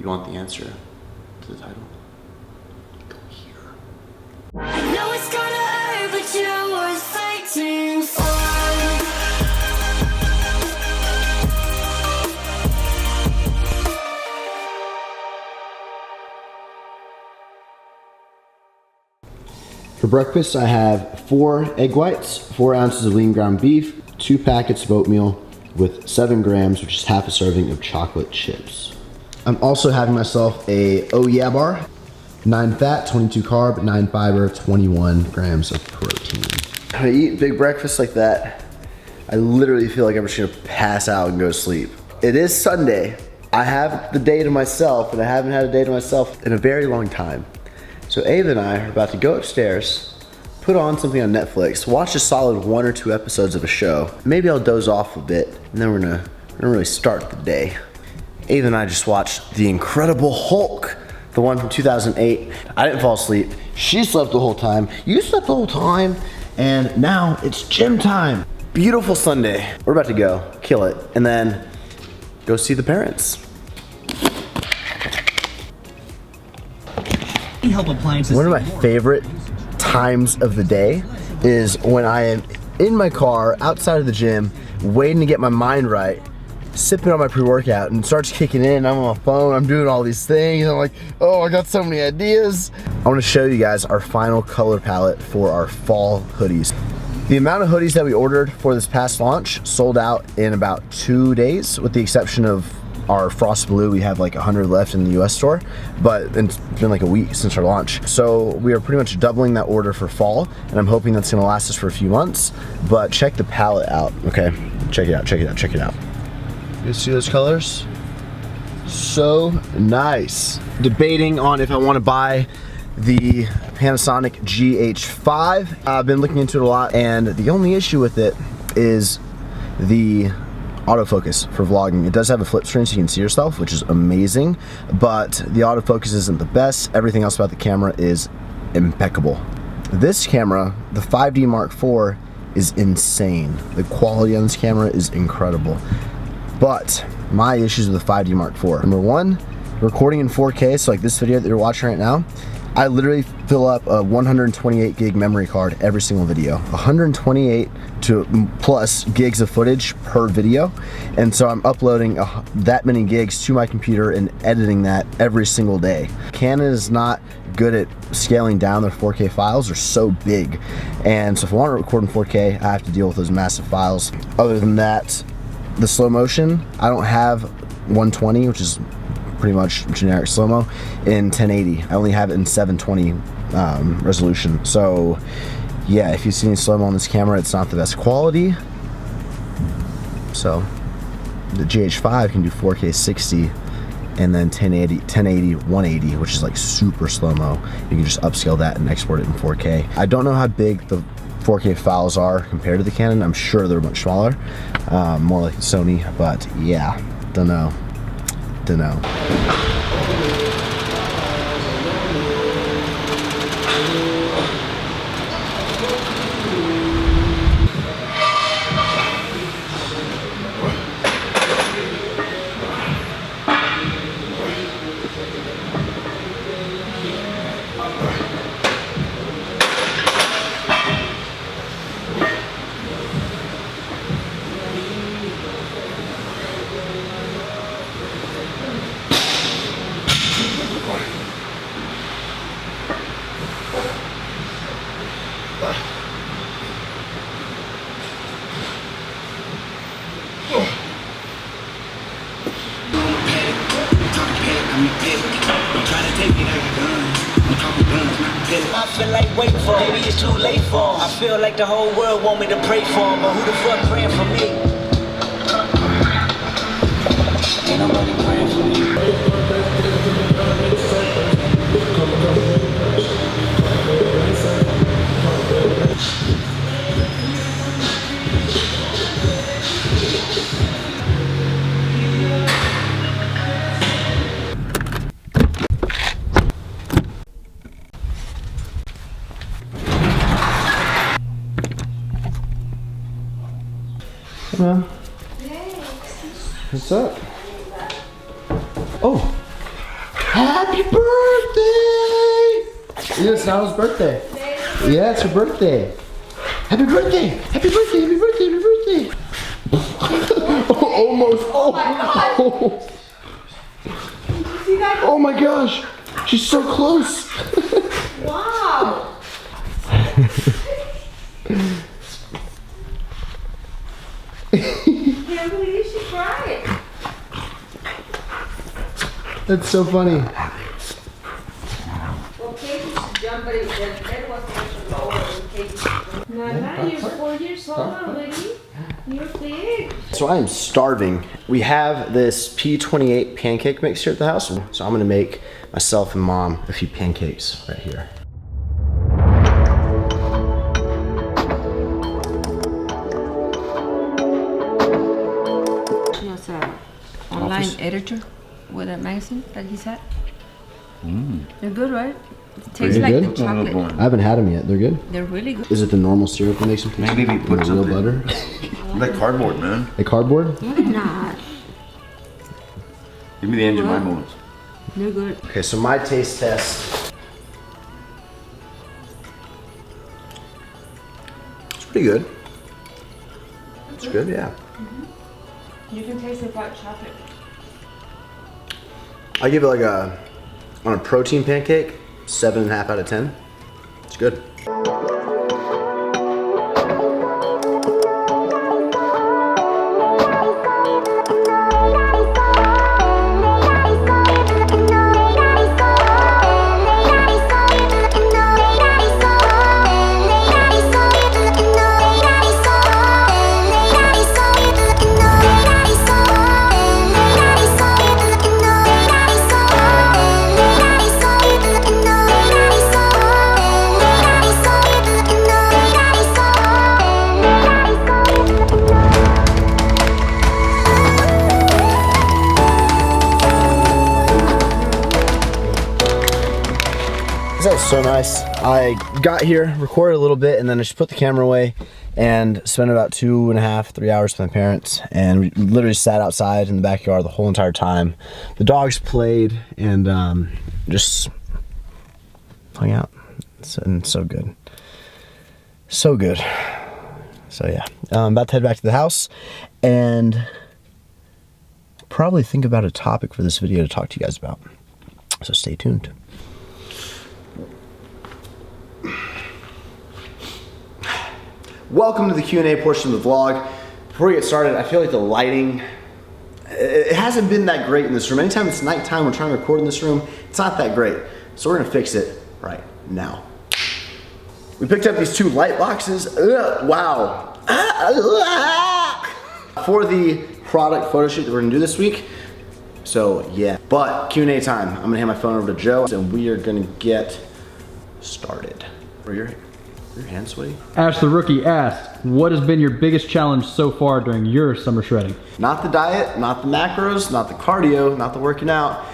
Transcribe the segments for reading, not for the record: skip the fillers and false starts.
You want the answer to the title? Go here. I know it's gonna hurt, but you're worth fighting for. For breakfast, I have 4 egg whites, 4 ounces of lean ground beef, 2 packets of oatmeal with 7 grams, which is half a serving of chocolate chips. I'm also having myself a Oh Yeah bar, 9 fat, 22 carb, 9 fiber, 21 grams of protein. When I eat big breakfast like that, I literally feel like I'm just gonna pass out and go to sleep. It is Sunday. I have the day to myself, and I haven't had a day to myself in a very long time. So Ava and I are about to go upstairs, put on something on Netflix, watch a solid 1 or 2 episodes of a show. Maybe I'll doze off a bit, and then we're gonna really start the day. Ava and I just watched The Incredible Hulk, the one from 2008. I didn't fall asleep. She slept the whole time. You slept the whole time, and now it's gym time. Beautiful Sunday. We're about to go kill it, and then go see the parents. One of my favorite times of the day is when I am in my car outside of the gym, waiting to get my mind right, sipping on my pre-workout, and it starts kicking in. I'm on my phone, I'm doing all these things. I'm like, oh, I got so many ideas. I want to show you guys our final color palette for our fall hoodies. The amount of hoodies that we ordered for this past launch sold out in about 2 days, with the exception of our Frost Blue. We have like 100 left in the US store, but it's been like a week since our launch. So we are pretty much doubling that order for fall, and I'm hoping that's gonna last us for a few months. But check the palette out, okay? Check it out, check it out, check it out. You see those colors? So nice. Debating on if I wanna buy the Panasonic GH5. I've been looking into it a lot, and the only issue with it is the autofocus for vlogging. It does have a flip screen so you can see yourself, which is amazing, but the autofocus isn't the best. Everything else about the camera is impeccable. This camera, the 5D Mark IV, is insane. The quality on this camera is incredible. But my issues with the 5D Mark IV. Number one, recording in 4K, so like this video that you're watching right now, I literally fill up a 128 gig memory card every single video. 128 to plus gigs of footage per video. And so I'm uploading that many gigs to my computer and editing that every single day. Canon is not good at scaling down their 4K files. They're so big. And so if I want to record in 4K, I have to deal with those massive files. Other than that, the slow motion, I don't have 120, which is pretty much generic slow-mo, in 1080. I only have it in 720 resolution. So yeah, if you see any slow-mo on this camera, it's not the best quality. So the GH5 can do 4K 60 and then 1080 180, which is like super slow-mo. You can just upscale that and export it in 4K. I don't know how big the 4K files are compared to the Canon. I'm sure they're much smaller, more like the Sony, but yeah, don't know. I feel like wait for him. Maybe it's too late for him. I feel like the whole world want me to pray for him, but who the fuck praying for me? Ain't nobody praying for me. What's up? Oh, Happy birthday! Yeah, it's Nala's birthday. Yeah, it's her birthday. Happy birthday! Happy birthday! Happy birthday! Happy birthday! Almost. Oh my god! Did you see that? Oh my gosh! She's so close. Wow. Can't believe she cried. That's so funny. Well, Katie should jump, but the bed wasn't much lower than Katie. Nana, you're 4 years old already. You're big. So I am starving. We have this P28 pancake mix here at the house. So I'm gonna make myself and mom a few pancakes right here. She has an online editor with a magazine that he's had. They're good, right? It tastes They're like good? the chocolate. I haven't had them yet. They're good. They're really good. Is it the normal syrup that makes them taste Maybe good? we put And the real something- butter. Like cardboard, man. The cardboard? No, they're not. Give me the Aunt Jemima ones. They're good. Okay, so my taste test. It's pretty good. It's good, yeah. You can taste the white chocolate. I give it like on a protein pancake, 7.5 out of 10. It's good. That was so nice. I got here, recorded a little bit, and then I just put the camera away and spent about 2.5, 3 hours with my parents. And we literally sat outside in the backyard the whole entire time. The dogs played and just hung out. And so good. So good. So yeah, I'm about to head back to the house and probably think about a topic for this video to talk to you guys about. So stay tuned. Welcome to the Q&A portion of the vlog. Before we get started, I feel like the lighting, it hasn't been that great in this room. Anytime it's nighttime, we're trying to record in this room, it's not that great. So we're gonna fix it right now. We picked up these 2 light boxes. Wow. For the product photo shoot that we're gonna do this week. So yeah, but Q&A time. I'm gonna hand my phone over to Joe and we are gonna get started. Are your hands sweaty? Ash the Rookie asked, what has been your biggest challenge so far during your summer shredding? Not the diet, not the macros, not the cardio, not the working out.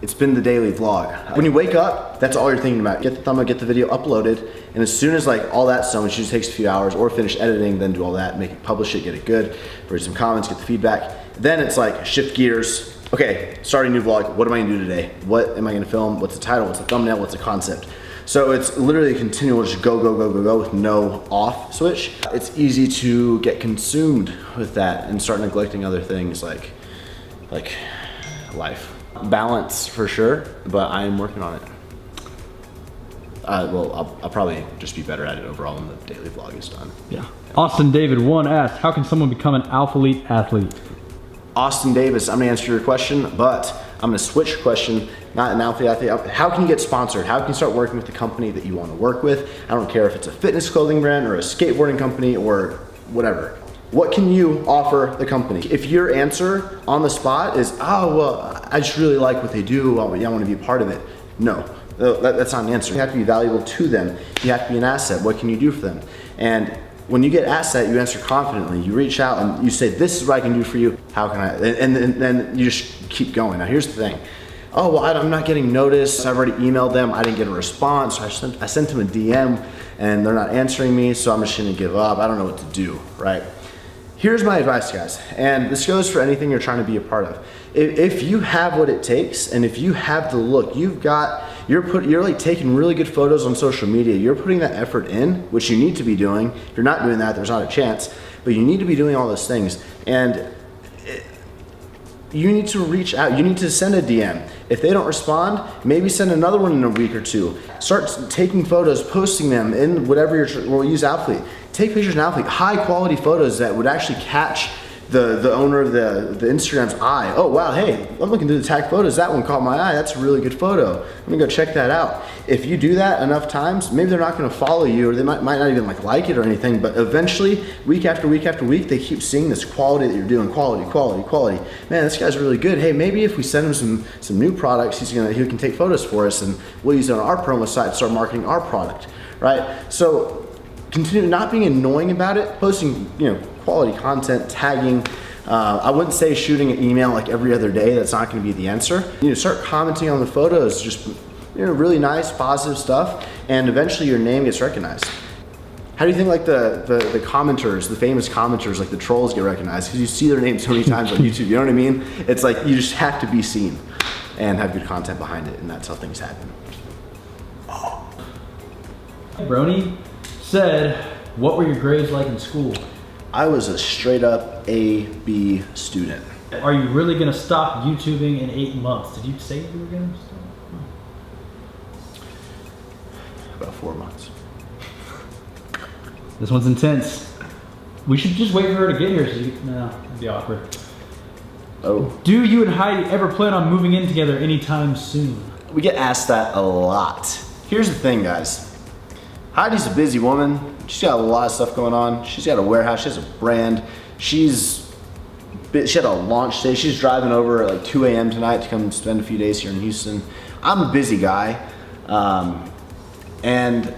It's been the daily vlog. When you wake up, that's all you're thinking about. Get the thumbnail, get the video uploaded, and as soon as like all that's done, which usually takes a few hours, or finish editing, then do all that, make it, publish it, get it good, read some comments, get the feedback. Then it's like shift gears. Okay, starting a new vlog. What am I gonna do today? What am I gonna film? What's the title? What's the thumbnail? What's the concept? So it's literally a continual just go, go, go, go, go with no off switch. It's easy to get consumed with that and start neglecting other things like life. Balance for sure, but I am working on it. Well, I'll probably just be better at it overall when the daily vlog is done. Yeah. Austin David 1 asked, how can someone become an Alphalete athlete? Austin Davis, I'm gonna answer your question, but I'm gonna switch your question, not an athlete. How can you get sponsored? How can you start working with the company that you wanna work with? I don't care if it's a fitness clothing brand or a skateboarding company or whatever. What can you offer the company? If your answer on the spot is, oh, well, I just really like what they do, I wanna be a part of it. No, that's not an answer. You have to be valuable to them. You have to be an asset. What can you do for them? And when you get asset, you answer confidently. You reach out and you say, this is what I can do for you. How can I? And then you just keep going. Now here's the thing. Oh, well, I'm not getting noticed. I've already emailed them. I didn't get a response. So I sent them a DM and they're not answering me. So I'm just gonna give up. I don't know what to do, right? here's my advice, guys, and this goes for anything you're trying to be a part of. If you have what it takes, and if you have the look, you're like taking really good photos on social media. You're putting that effort in, which you need to be doing. If you're not doing that, there's not a chance. But you need to be doing all those things, and you need to reach out. You need to send a DM. If they don't respond, maybe send another one in a week or two. Start taking photos, posting them in whatever we'll use Alphalete. Take pictures in Alphalete, high quality photos that would actually catch the owner of the Instagram's eye. Oh wow, hey, I'm looking through the tag photos. That one caught my eye. That's a really good photo. Let me go check that out. If you do that enough times, maybe they're not going to follow you, or they might not even like it or anything. But eventually, week after week after week, they keep seeing this quality that you're doing. Quality. Man, this guy's really good. Hey, maybe if we send him some new products, he can take photos for us, and we'll use it on our promo site to start marketing our product, right? So continue not being annoying about it, posting, quality content, tagging. I wouldn't say shooting an email like every other day. That's not going to be the answer. Start commenting on the photos, just really nice, positive stuff, and eventually your name gets recognized. How do you think like the commenters, the famous commenters, like the trolls, get recognized? Because you see their names so many times on YouTube. You know what I mean? It's like you just have to be seen and have good content behind it, and that's how things happen. Brony said, what were your grades like in school? I was a straight up A/B student. Are you really gonna stop YouTubing in 8 months? Did you say you were gonna stop? About 4 months. This one's intense. We should just wait for her to get here. No, it'd be awkward. Oh. Do you and Heidi ever plan on moving in together anytime soon? We get asked that a lot. Here's the thing, guys. Heidi's a busy woman. She's got a lot of stuff going on. She's got a warehouse, she has a brand. She had a launch day. She's driving over at like 2 a.m. tonight to come spend a few days here in Houston. I'm a busy guy. And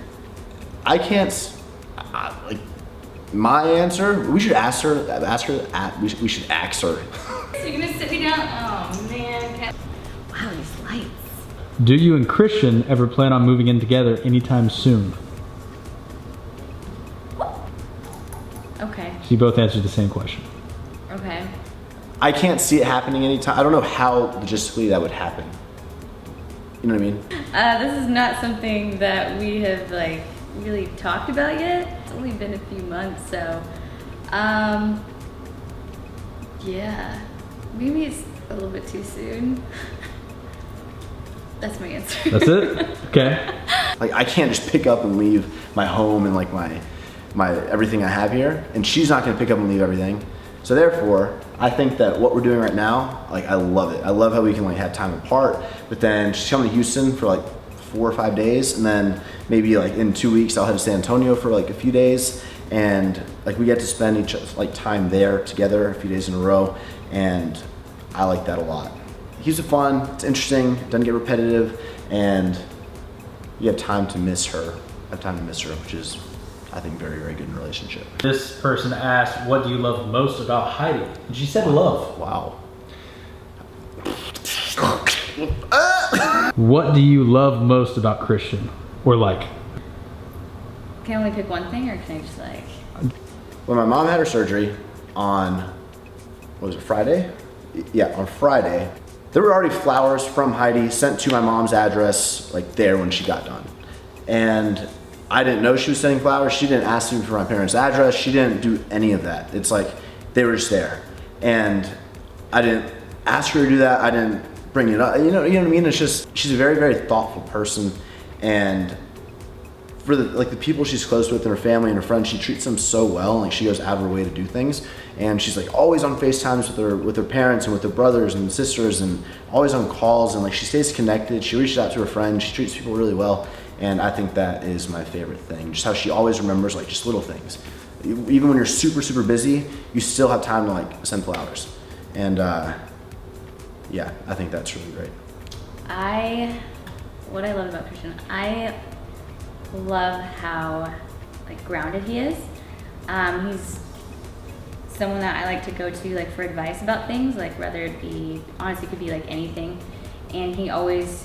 I can't, my answer, we should ask her, we should ask her. So you're gonna sit me down? Oh man. Wow, these lights. Do you and Christian ever plan on moving in together anytime soon? Okay. So you both answered the same question. Okay. I can't see it happening anytime. I don't know how logistically that would happen. You know what I mean? This is not something that we have like really talked about yet. It's only been a few months, so yeah, maybe it's a little bit too soon. That's my answer. That's it? Okay. Like I can't just pick up and leave my home and like my everything I have here, and she's not gonna pick up and leave everything. So therefore, I think that what we're doing right now, like I love it. I love how we can like have time apart, but then she's coming to Houston for like 4 or 5 days, and then maybe like in 2 weeks I'll head to San Antonio for like a few days, and like we get to spend each like time there together a few days in a row, and I like that a lot. Houston fun, it's interesting, it doesn't get repetitive, and you have time to miss her. Which is, I think, very, very good in a relationship. This person asked, what do you love most about Heidi? And she said love. Wow. What do you love most about Christian? Or like? Can I only pick one thing, or can I just like? When my mom had her surgery on, what was it, Friday? Yeah, on Friday. There were already flowers from Heidi sent to my mom's address, like there when she got done. And I didn't know she was sending flowers. She didn't ask me for my parents' address. She didn't do any of that. It's like, they were just there. And I didn't ask her to do that. I didn't bring it up. You know what I mean? It's just, she's a very, very thoughtful person. And for the people she's close with and her family and her friends, she treats them so well. And like she goes out of her way to do things. And she's like always on FaceTimes with her parents and with her brothers and sisters, and always on calls, and like she stays connected. She reaches out to her friends. She treats people really well. And I think that is my favorite thing. Just how she always remembers like just little things. Even when you're super, super busy, you still have time to like send flowers. And yeah, I think that's really great. What I love about Christian, I love how like grounded he is. He's someone that I like to go to like for advice about things, like whether it be, honestly, it could be like anything. And he always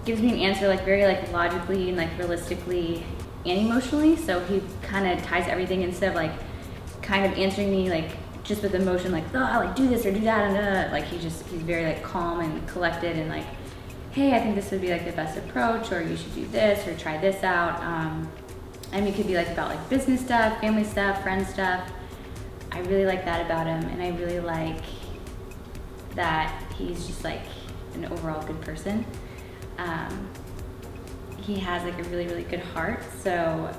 gives me an answer like very like logically and like realistically and emotionally. So he kind of ties everything instead of like kind of answering me like just with emotion, like, oh, like do this or do that, and like he's very like calm and collected, and like, hey, I think this would be like the best approach, or you should do this or try this out. I mean, it could be like about like business stuff, family stuff, friend stuff. I really like that about him, and I really like that he's just like an overall good person. He has like a really, really good heart. So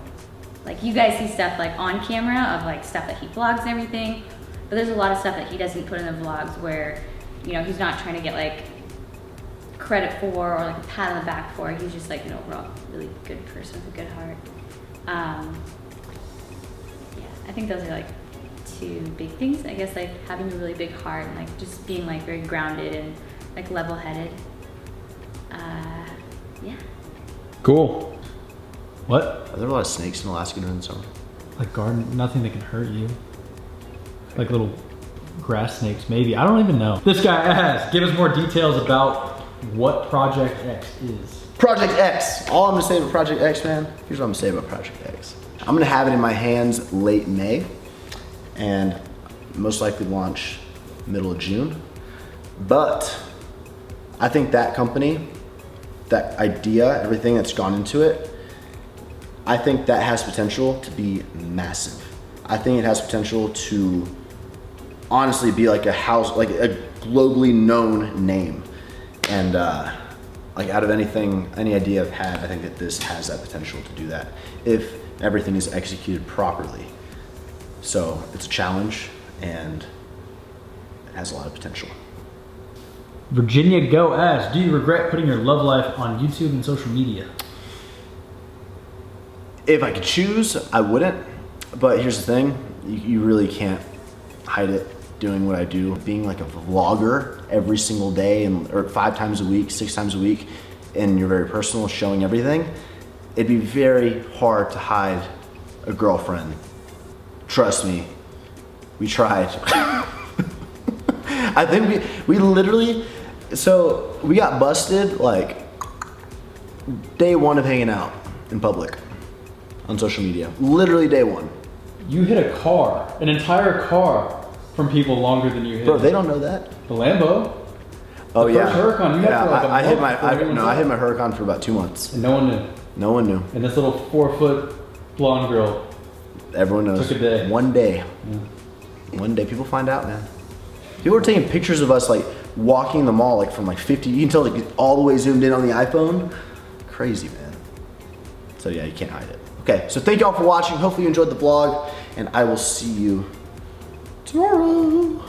like you guys see stuff like on camera of like stuff that he vlogs and everything, but there's a lot of stuff that he doesn't put in the vlogs where, you know, he's not trying to get like credit for or like a pat on the back for. He's just like an overall really good person with a good heart. Yeah, I think those are like two big things. I guess like having a really big heart and like just being like very grounded and like level-headed. Yeah. Cool. What? Are there a lot of snakes in Alaska during the summer? Like garden, nothing that can hurt you. Like little grass snakes, maybe. I don't even know. This guy asks, give us more details about what Project X is. Project X. All I'm gonna say about Project X, man, here's what I'm gonna say about Project X. I'm gonna have it in my hands late May and most likely launch middle of June. But I think that company, that idea, everything that's gone into it, I think that has potential to be massive. I think it has potential to honestly be like a house, like a globally known name. And like out of anything, any idea I've had, I think that this has that potential to do that if everything is executed properly. So it's a challenge and it has a lot of potential. Virginia Go asks, do you regret putting your love life on YouTube and social media? If I could choose, I wouldn't. But here's the thing, you really can't hide it doing what I do. Being like a vlogger every single day or 5 times a week, 6 times a week, and you're very personal, showing everything, it'd be very hard to hide a girlfriend. Trust me, we tried. I think we literally, so we got busted like day 1 of hanging out in public on social media. Literally day 1. You hit a car, an entire car from people longer than you hit. Bro, they don't know that. The Lambo. Oh The yeah. first Huracan, you had for like a I hit month before anyone I saw hit it. my Huracan for about 2 months. And no one knew. No one knew. And this little 4-foot blonde girl. Everyone knows. Took a day. One day. Yeah. One day people find out, man. People were taking pictures of us like walking the mall like from like 50, you can tell like all the way zoomed in on the iPhone. Crazy, man. So yeah, you can't hide it. Okay, so thank y'all for watching. Hopefully you enjoyed the vlog and I will see you tomorrow.